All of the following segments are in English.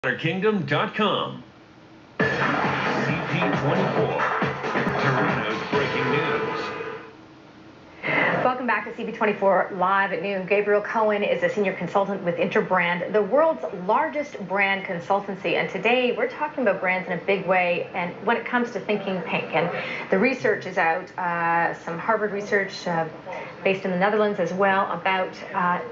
Kingdom.com. CP24, Toronto's breaking news. Welcome back to CP24 Live at noon. Gabriel Cohen is a senior consultant with Interbrand, the world's largest brand consultancy. And today we're talking about brands in a big way and when it comes to thinking pink. And the research is out, some Harvard research based in the Netherlands as well, about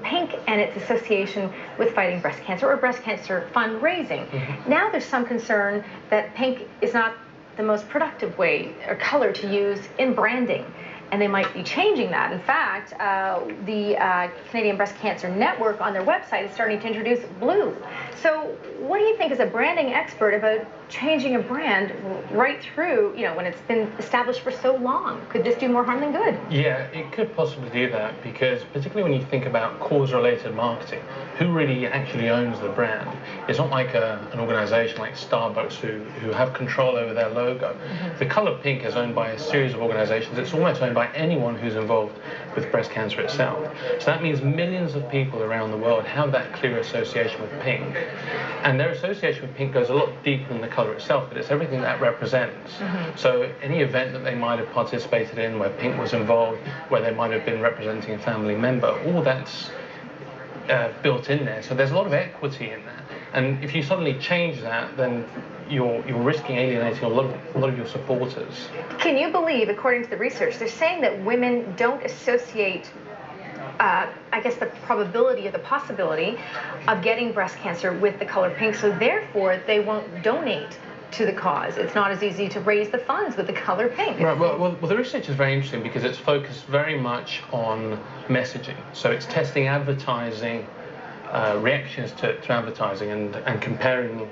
pink and its association with fighting breast cancer or breast cancer fundraising. Now there's some concern that pink is not the most productive way or color to use in branding, and they might be changing that. In fact, the Canadian Breast Cancer Network on their website is starting to introduce blue. So what do you think as a branding expert about changing a brand right through, when it's been established for so long? Could this do more harm than good? Yeah, it could possibly do that, because particularly when you think about cause-related marketing, who really actually owns the brand? It's not like an organization like Starbucks who have control over their logo. The color pink is owned by a series of organizations. It's almost owned by anyone who's involved with breast cancer itself. So that means millions of people around the world have that clear association with pink. And their association with pink goes a lot deeper than the color itself, but it's everything that represents. So any event that they might have participated in where pink was involved, where they might have been representing a family member, all that's built in there. So there's a lot of equity in that. And if you suddenly change that, then you're risking alienating a lot of your supporters. Can you believe, according to the research, they're saying that women don't associate I guess the probability or the possibility of getting breast cancer with the color pink, so therefore they won't donate to the cause. It's not as easy to raise the funds with the color pink. Right, well, the research is very interesting because it's focused very much on messaging. So it's testing advertising, reactions to advertising and comparing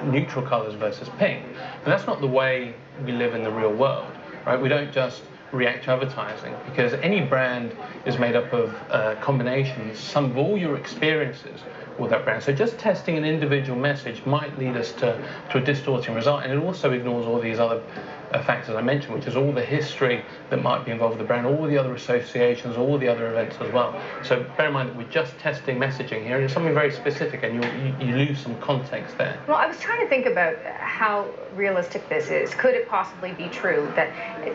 neutral colors versus pink. But that's not the way we live in the real world, right? We don't just react to advertising, because any brand is made up of combinations, some of all your experiences with that brand. So just testing an individual message might lead us to a distorting result, and it also ignores all these other factors I mentioned, which is all the history that might be involved with the brand, all the other associations, all the other events as well. So bear in mind that we're just testing messaging here, and it's something very specific, and you lose some context there. Well, I was trying to think about how realistic this is. Could it possibly be true that,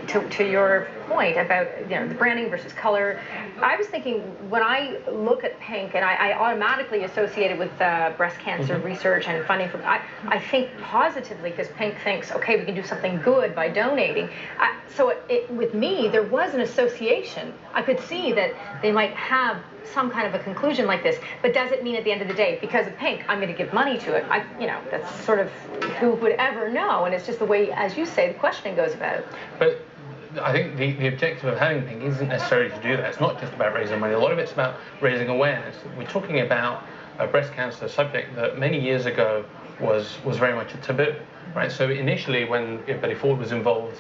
to your point about the branding versus color, I was thinking when I look at pink, and I automatically associate it with breast cancer research and funding for, I think positively, because pink thinks, okay, we can do something good by donating. So with me, there was an association. I could see that they might have some kind of a conclusion like this, but does it mean at the end of the day, because of pink, I'm going to give money to it? That's sort of, who would ever know? And it's just the way, as you say, the questioning goes about it. But I think the objective of having pink isn't necessarily to do that. It's not just about raising money. A lot of it's about raising awareness. We're talking about a breast cancer subject that many years ago was very much a taboo, right? So initially, when Betty Ford was involved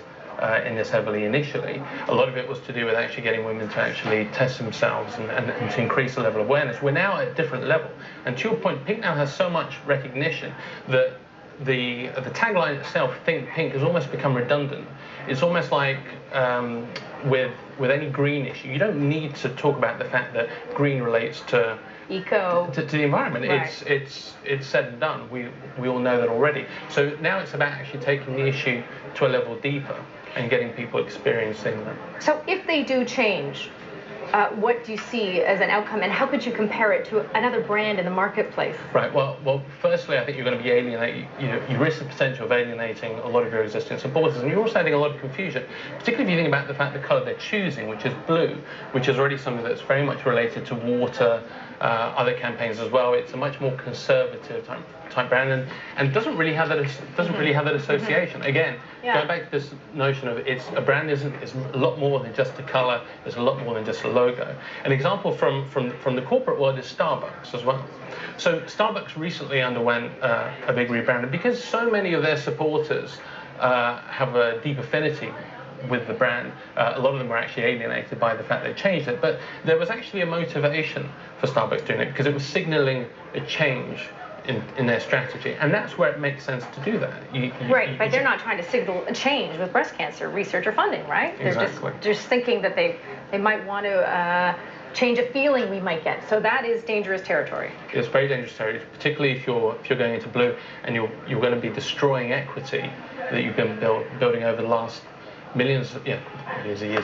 in this heavily initially, a lot of it was to do with actually getting women to actually test themselves and to increase the level of awareness. We're now at a different level. And to your point, pink now has so much recognition that the tagline itself, Think Pink, has almost become redundant. It's almost like with any green issue, you don't need to talk about the fact that green relates to the environment. Right. It's said and done. We all know that already. So now it's about actually taking the issue to a level deeper and getting people experiencing that. So if they do change, what do you see as an outcome, and how could you compare it to another brand in the marketplace? Right. Well, firstly, I think you're going to be alienating. You risk the potential of alienating a lot of your existing supporters, and you're also adding a lot of confusion, particularly if you think about the fact the colour they're choosing, which is blue, which is already something that's very much related to water, other campaigns as well. It's a much more conservative type brand, and doesn't really have that association. Again, going back to this notion of a brand is a lot more than just a colour. It's a lot more than just a logo. An example from the corporate world is Starbucks as well. So Starbucks recently underwent a big rebranding because so many of their supporters have a deep affinity with the brand. A lot of them were actually alienated by the fact they changed it, but there was actually a motivation for Starbucks doing it because it was signaling a change in their strategy, and that's where it makes sense to do that. But they're not trying to signal a change with breast cancer research or funding, right? Exactly. They're just thinking that they might want to change a feeling we might get. So that is dangerous territory. It's very dangerous territory, particularly if you're going into blue and you're going to be destroying equity that you've been building over the last millions of years,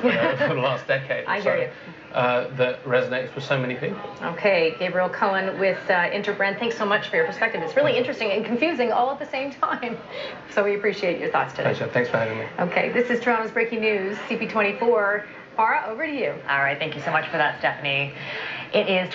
but over the last decade. I hear you. That resonates with so many people. Okay, Gabriel Cohen with Interbrand. Thanks so much for your perspective. It's really interesting and confusing all at the same time. So we appreciate your thoughts today. Pleasure. Thanks for having me. Okay, this is Toronto's Breaking News, CP24. Farah, over to you. All right, thank you so much for that, Stephanie. It is